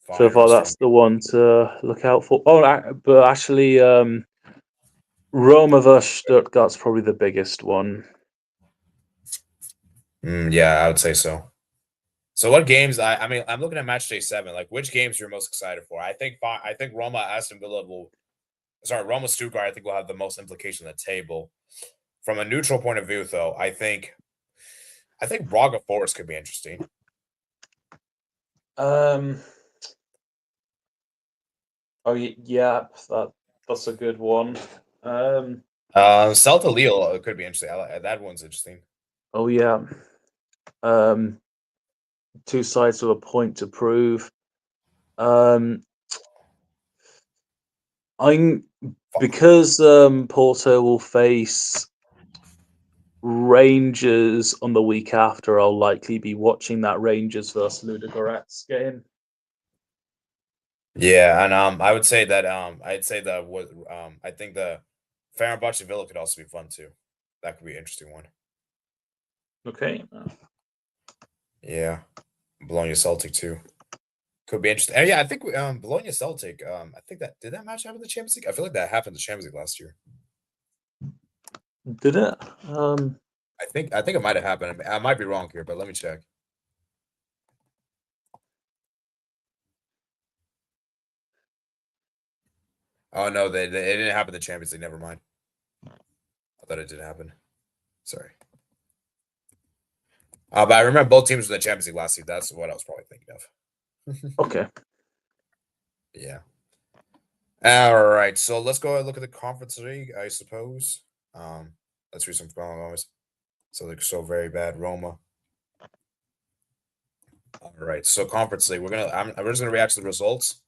S2: So far,
S1: finals from.
S2: that's the one to look out for. Oh, but actually, Roma versus Stuttgart's probably the biggest one.
S1: Yeah, I would say so. So what games? I mean, I'm looking at match day 7. Like, which games you're most excited for? I think Roma, Aston Villa will. Sorry, Roma, Stuttgart. I think will have the most implication on the table. From a neutral point of view, though, I think Braga Forest could be interesting.
S2: Um. Oh yeah, that. That's a good one.
S1: Celta Lille could be interesting. That one's interesting.
S2: Oh yeah. Two sides with a point to prove. I'm because Porto will face Rangers on the week after. I'll likely be watching that Rangers versus Ludogorets game.
S1: Yeah, and I would say that I'd say that was I think the Fenerbahce Villa could also be fun too. That could be an interesting one.
S2: Okay.
S1: Yeah, Bologna Celtic too could be interesting. And yeah, I think Bologna Celtic. I think that did that match happen in the Champions League. I feel like that happened in the Champions League last year.
S2: Did it?
S1: I think it might have happened. I might be wrong here, but let me check. Oh no, it didn't happen in the Champions League. Never mind. I thought it did happen. Sorry. But I remember both teams were in the Champions League last year. That's what I was probably thinking of.
S2: Okay.
S1: Yeah. All right. So let's go and look at the Conference League, I suppose. Let's read some comments. So they're so very bad. Roma. All right. So Conference League. I'm just gonna react to the results.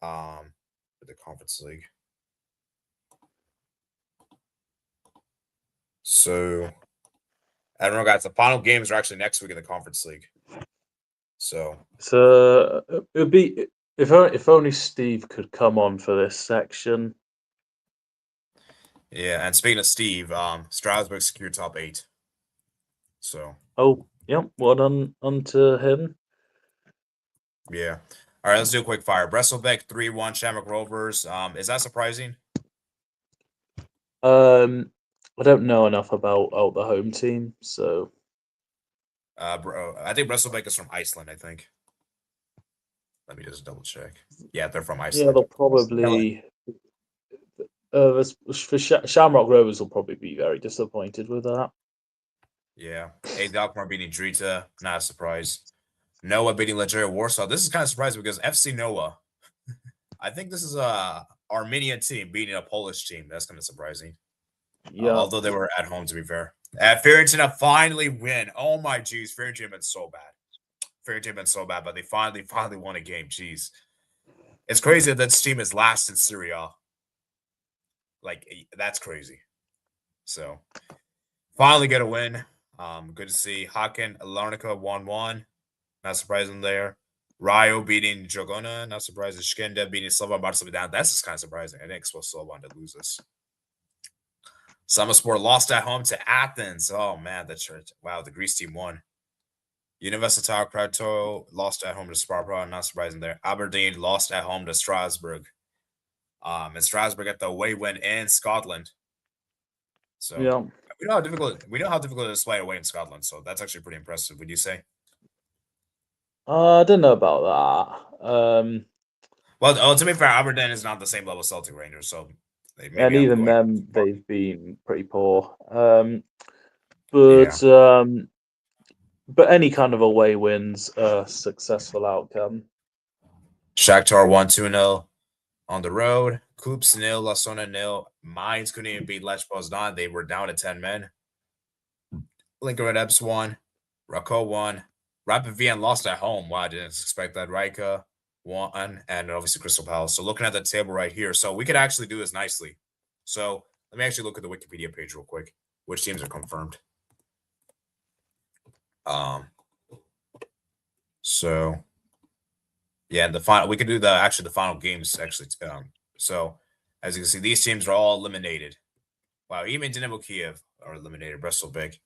S1: For the Conference League. So I don't know, guys. The final games are actually next week in the Conference League. So
S2: it'd be if only Steve could come on for this section.
S1: yeah, and speaking of Steve, Strasbourg secured top 8. So
S2: Yep, well done onto him.
S1: yeah. All right, let's do a quick fire. Bresselbeck 3-1 Shamrock Rovers. Is that surprising?
S2: I don't know enough about the home team, so
S1: I think Bresselbeck is from Iceland, I think. Let me just double check. Yeah, they're from Iceland.
S2: yeah, they'll probably for Shamrock Rovers will probably be very disappointed with that.
S1: Yeah. A Alkmaar beating Drita, not a surprise. Noah beating Legia Warsaw. This is kind of surprising because FC Noah. I think this is a Armenian team beating a Polish team. That's kind of surprising.
S2: Yeah.
S1: Although they were at home, to be fair. Fiorentina finally win. Oh my jeez, Fiorentina have been so bad. Fiorentina have been so bad, but they finally won a game. Jeez, it's crazy that this team is last in Serie A. Like that's crazy. So finally get a win. Good to see. Haken Larnaca 1-1. Not surprising there. Rayo beating Dragona. Not surprising. Skenda beating Slovan Bratislava. That's just kind of surprising. I didn't expect Slovan to lose this. Samaspor lost at home to Athens. Oh man, that's right. Wow, the Greece team won. Universitatea Prato lost at home to Sparta. Not surprising there. Aberdeen lost at home to Strasbourg. And Strasbourg got the away win in Scotland. So
S2: yeah,
S1: we know how difficult it is to play away in Scotland. So that's actually pretty impressive. Would you say?
S2: I don't know about that.
S1: Well, to be fair, Aberdeen is not the same level as Celtic Rangers, so
S2: And
S1: I'm
S2: even
S1: going.
S2: them, they've been pretty poor. But any kind of away wins a successful outcome.
S1: Shakhtar 1-2-0 on the road. Coops 0, Lasona 0. Mainz couldn't even beat Lech Poznan. They were down to 10 men. Lincoln Red Eps won. Raco won. Rapid Vienna lost at home. Wow, I didn't expect that. Rijeka won. And obviously Crystal Palace. So looking at the table right here. So we could actually do this nicely. So let me actually look at the Wikipedia page real quick. Which teams are confirmed? So yeah, the final we could do the final games actually. So as you can see, these teams are all eliminated. Wow, even Dynamo Kiev are eliminated. Bristol big.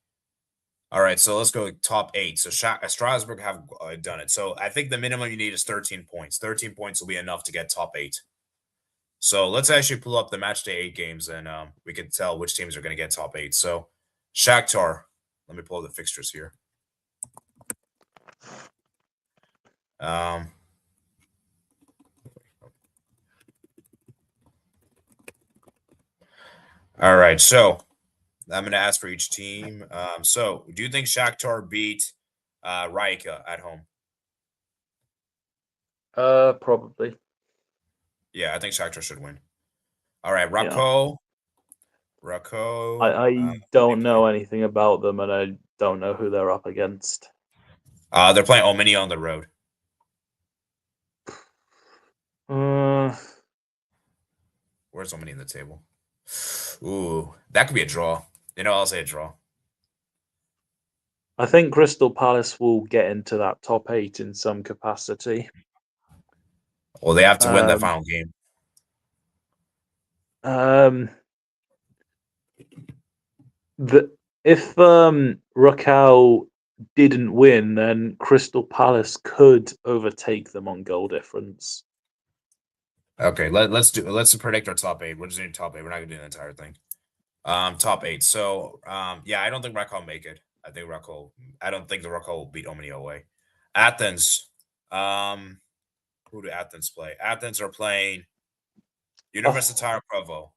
S1: All right, so let's go top 8. So Strasbourg have done it. So I think the minimum you need is 13 points. 13 points will be enough to get top 8. So let's actually pull up the match day 8 games, and we can tell which teams are going to get top 8. So Shakhtar, let me pull up the fixtures here. All right, so I'm going to ask for each team. So do you think Shakhtar beat Rijeka at home?
S2: Probably.
S1: Yeah, I think Shakhtar should win. All right,
S2: Yeah.
S1: Rocco.
S2: I
S1: They
S2: don't
S1: play.
S2: know anything about them, and I don't know who they're up against.
S1: They're playing Omni on the road.
S2: Uh,
S1: Where's Omni in the table? Ooh, that could be a draw. I'll say a draw.
S2: I think Crystal Palace will get into that top 8 in some capacity.
S1: Well, they have to win that
S2: Um,
S1: final game.
S2: um, if Raquel didn't win, then Crystal Palace could overtake them on goal difference.
S1: Okay, let's predict our top 8. We're just doing top 8. We're not gonna do the entire thing. Top 8. So, yeah, I don't think Raquel will make it. I don't think the Raquel will beat Omni away. Athens. Who do Athens play? Athens are playing Universitario Provo.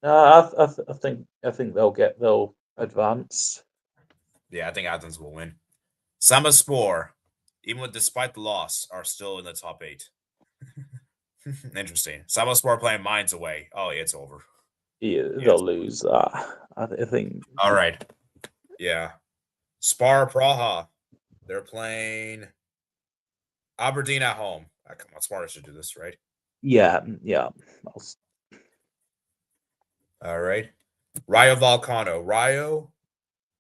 S2: I think they'll advance.
S1: Yeah, I think Athens will win. Samaspor, despite the loss, are still in the top 8. Interesting. Samaspor playing Mines away. Oh, yeah, it's over.
S2: Yeah,
S1: Yeah,
S2: they'll lose that. I think.
S1: all right. Yeah. Spar Praha. They're playing Aberdeen at home. Come on, Sparta should do this, right?
S2: Yeah.
S1: All right. Rayo Volcano. Rayo.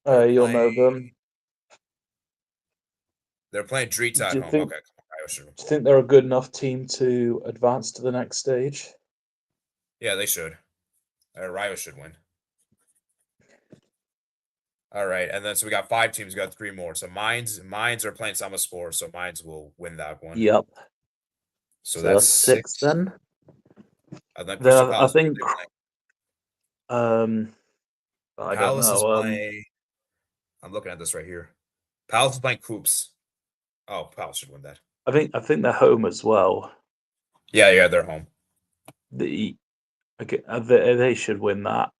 S1: They're
S2: You'll know
S1: playing.
S2: them.
S1: They're playing Drita
S2: Do
S1: at
S2: you
S1: home.
S2: think?
S1: Okay, Rayo should.
S2: Do you think they're a good enough team to advance to the next stage?
S1: Yeah, they should. Rayo should win. All right, and then so we got 5 teams. We got 3 more. So Mines are playing Samaspor, so Mines will win that one.
S2: Yep.
S1: So
S2: So
S1: that's
S2: that's 6
S1: 6.
S2: then.
S1: And then Crystal
S2: Then I
S1: Palace. Who are
S2: think
S1: they playing?
S2: I don't
S1: Palace is
S2: know.
S1: playing. I'm looking at this right here. Palace is playing Coops. Oh, Palace should win that.
S2: I think they're home as well.
S1: Yeah, they're home.
S2: They should win that.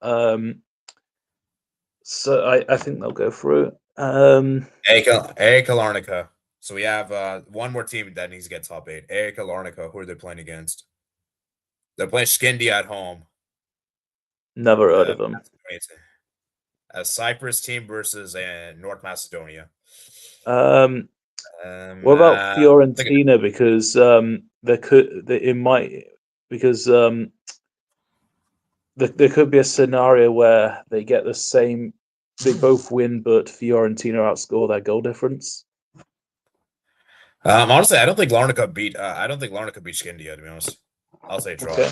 S2: So I think they'll go through.
S1: AEK Larnaca. So we have one more team that needs to get top 8. AEK Larnaca. Who are they playing against? They're playing Skindi at home.
S2: Never heard of them.
S1: A Cyprus team versus North Macedonia.
S2: What about
S1: Think
S2: Fiorentina? Because it might because there could be a scenario where they get the same, they both win, but Fiorentina outscore their goal difference.
S1: honestly, I don't think Larnaca beat. I don't think Larnaca beat Skindia. To be honest, I'll say draw.
S2: Okay.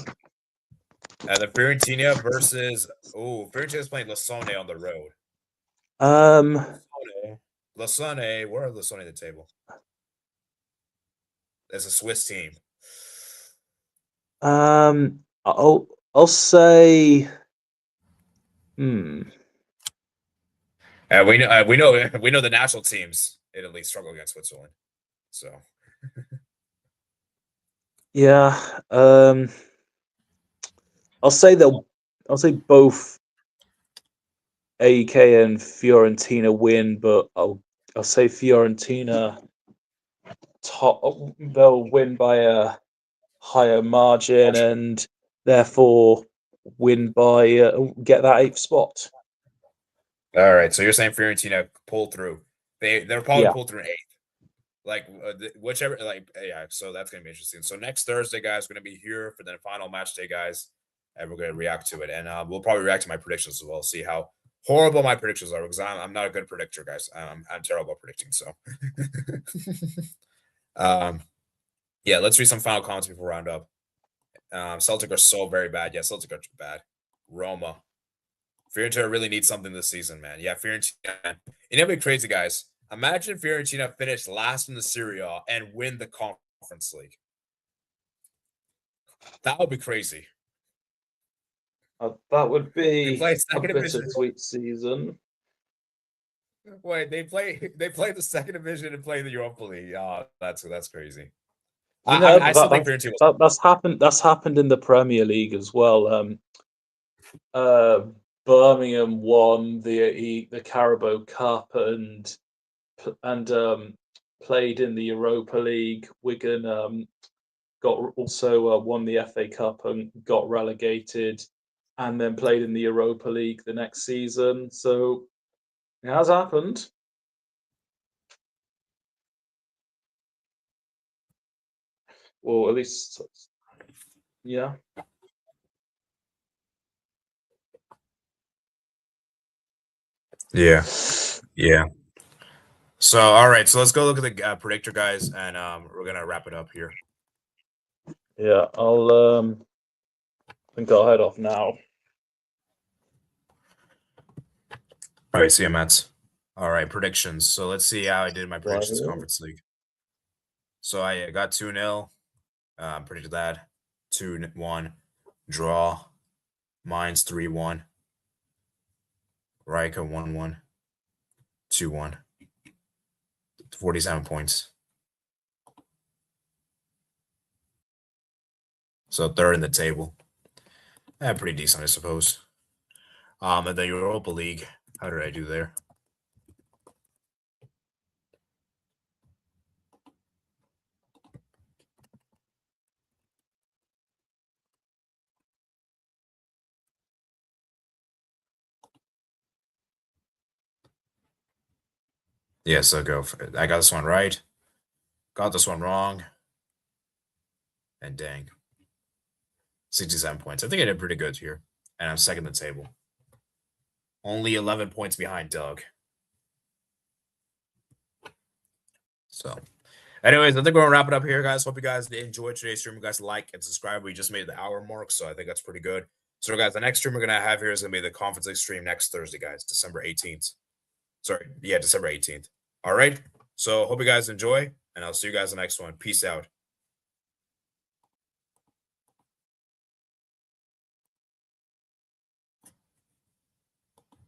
S1: The Fiorentina versus Fiorentina's playing Lasone on the road. Lasone, where are Lasone at the table? It's a Swiss team.
S2: I'll say.
S1: And we know the national teams in Italy struggle against Switzerland. So
S2: Yeah. I'll say both AEK and Fiorentina win, but I'll say Fiorentina they'll win by a higher margin and therefore win by get that 8th spot.
S1: all right, so you're saying Fiorentina pull through? They're probably
S2: Yeah.
S1: pull through an 8th. Like whichever, yeah. So that's gonna be interesting. So next Thursday, guys, we're gonna be here for the final match day, guys, and we're gonna react to it, and we'll probably react to my predictions as well. See how horrible my predictions are because I'm not a good predictor, guys. I'm terrible at predicting. So, yeah, let's read some final comments before we round up. Celtic are so very bad. Yeah, Celtic are bad. Roma, Fiorentina really needs something this season, man. Yeah, Fiorentina. And it'll be crazy, guys. Imagine Fiorentina finish last in the Serie A and win the Conference League. That would be crazy.
S2: That would
S1: They
S2: be
S1: play
S2: a
S1: second division.
S2: bittersweet season.
S1: Wait, they play the second division and play the Europa League. Oh, that's crazy. I still think Fiorentina was.
S2: That's happened in the Premier League as well. Birmingham won the Carabao Cup and played in the Europa League. Wigan also won the FA Cup and got relegated, and then played in the Europa League the next season. So it has happened. Or at least, yeah.
S1: Yeah. Yeah. So, all right. So let's go look at the predictor, guys, and we're gonna wrap it up here.
S2: Yeah, I think I'll head off now.
S1: All right, see you, Mets. All right, predictions. So let's see how I did in my predictions
S2: Right.
S1: conference league. So I got 2-0. Predicted that 2-1 draw. Mine's 3-1. Rika 1-1. 2-1. 47 points. So third in the table. Pretty decent, I suppose. And the Europa League. How did I do there? Yeah, so go for it. I got this one right. Got this one wrong. And dang. 67 points. I think I did pretty good here. And I'm second in the table. Only 11 points behind Doug. So, anyways, I think we're going to wrap it up here, guys. Hope you guys enjoyed today's stream. You guys like and subscribe. We just made the hour mark, so I think that's pretty good. So, guys, the next stream we're going to have here is going to be the Conference League stream next Thursday, guys, December 18th. Sorry, yeah, December 18th. All right. So, hope you guys enjoy, and I'll see you guys in the next one. Peace out.